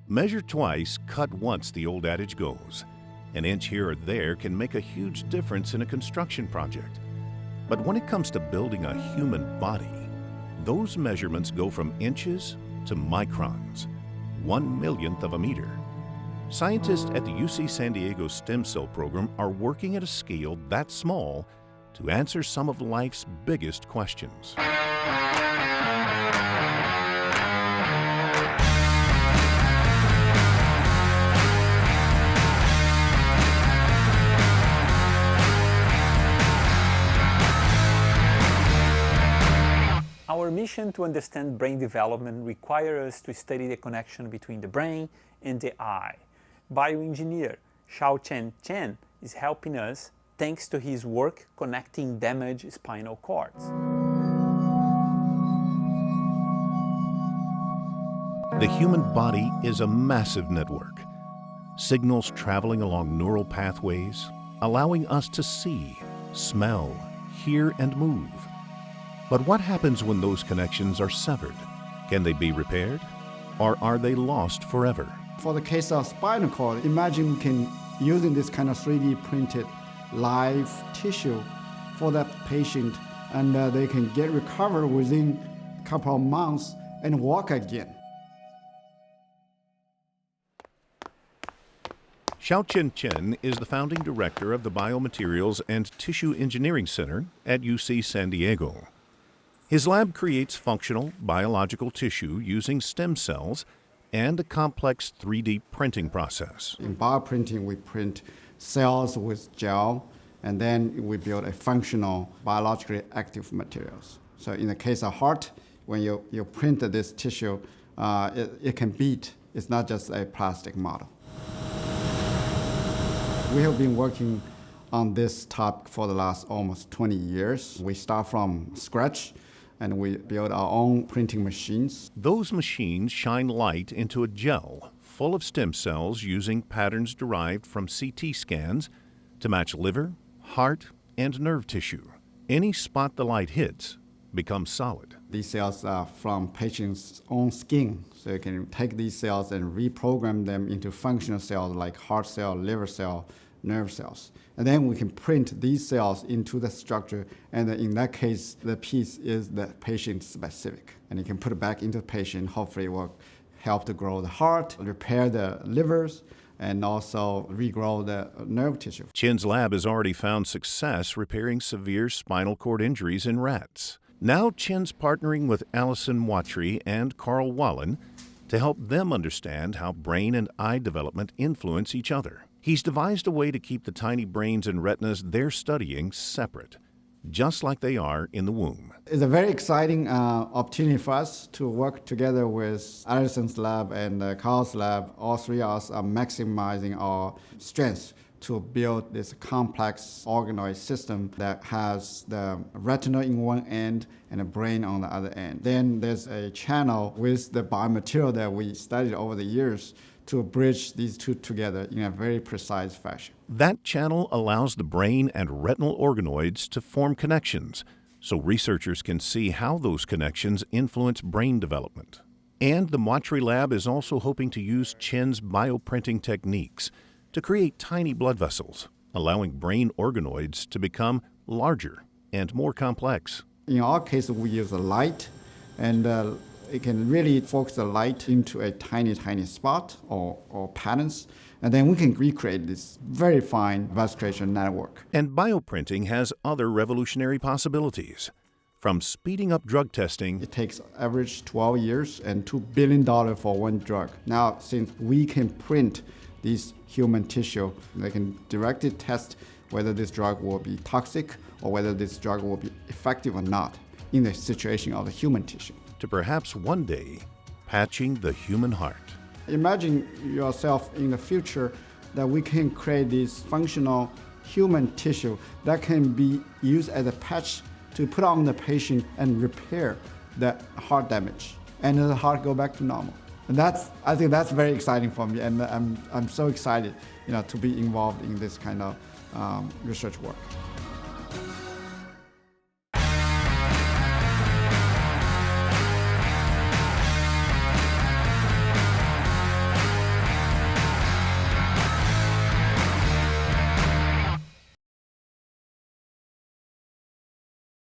Measure twice, cut once, the old adage goes. An inch here or there can make a huge difference in a construction project. But when it comes to building a human body, those measurements go from inches to microns, 1/1,000,000th of a meter. Scientists at the UC San Diego stem cell program are working at a scale that small to answer some of life's biggest questions. Our mission to understand brain development requires us to study the connection between the brain and the eye. Bioengineer Shaochen Chen is helping us thanks to his work connecting damaged spinal cords. The human body is a massive network. Signals traveling along neural pathways, allowing us to see, smell, hear, and move. But what happens when those connections are severed? Can they be repaired? Or are they lost forever? For the case of spinal cord, imagine using this kind of 3D printed live tissue for that patient, and they can get recovered within a couple of months and walk again. Shaochen Chen is the founding director of the Biomaterials and Tissue Engineering Center at UC San Diego. His lab creates functional biological tissue using stem cells and a complex 3D printing process. In bioprinting, we print cells with gel, and then we build a functional biologically active materials. So in the case of heart, when you print this tissue, it can beat. It's not just a plastic model. We have been working on this topic for the last almost 20 years. We start from scratch, and we build our own printing machines. Those machines shine light into a gel full of stem cells using patterns derived from CT scans to match liver, heart, and nerve tissue. Any spot the light hits becomes solid. These cells are from patients' own skin, so you can take these cells and reprogram them into functional cells like heart cell, liver cell, nerve cells. And then we can print these cells into the structure, and in that case, the piece is the patient-specific. And you can put it back into the patient. Hopefully it will help to grow the heart, repair the livers, and also regrow the nerve tissue. Chen's lab has already found success repairing severe spinal cord injuries in rats. Now Chen's partnering with Allison Watry and Carl Wallen to help them understand how brain and eye development influence each other. He's devised a way to keep the tiny brains and retinas they're studying separate, just like they are in the womb. It's a very exciting opportunity for us to work together with Allison's lab and Carl's lab. All three of us are maximizing our strengths to build this complex organoid system that has the retina in one end and a brain on the other end. Then there's a channel with the biomaterial that we studied over the years to bridge these two together in a very precise fashion. That channel allows the brain and retinal organoids to form connections, so researchers can see how those connections influence brain development. And the Watry lab is also hoping to use Chen's bioprinting techniques to create tiny blood vessels, allowing brain organoids to become larger and more complex. In our case, we use a light, and it can really focus the light into a tiny spot or patterns, and then we can recreate this very fine vasculature network. And bioprinting has other revolutionary possibilities. From speeding up drug testing, it takes average 12 years and $2 billion for one drug. Now, since we can print this human tissue, they can directly test whether this drug will be toxic or whether this drug will be effective or not in the situation of the human tissue. To perhaps one day patching the human heart. Imagine yourself in the future that we can create this functional human tissue that can be used as a patch to put on the patient and repair the heart damage, and the heart go back to normal. And I think that's very exciting for me, and I'm so excited, to be involved in this kind of research work.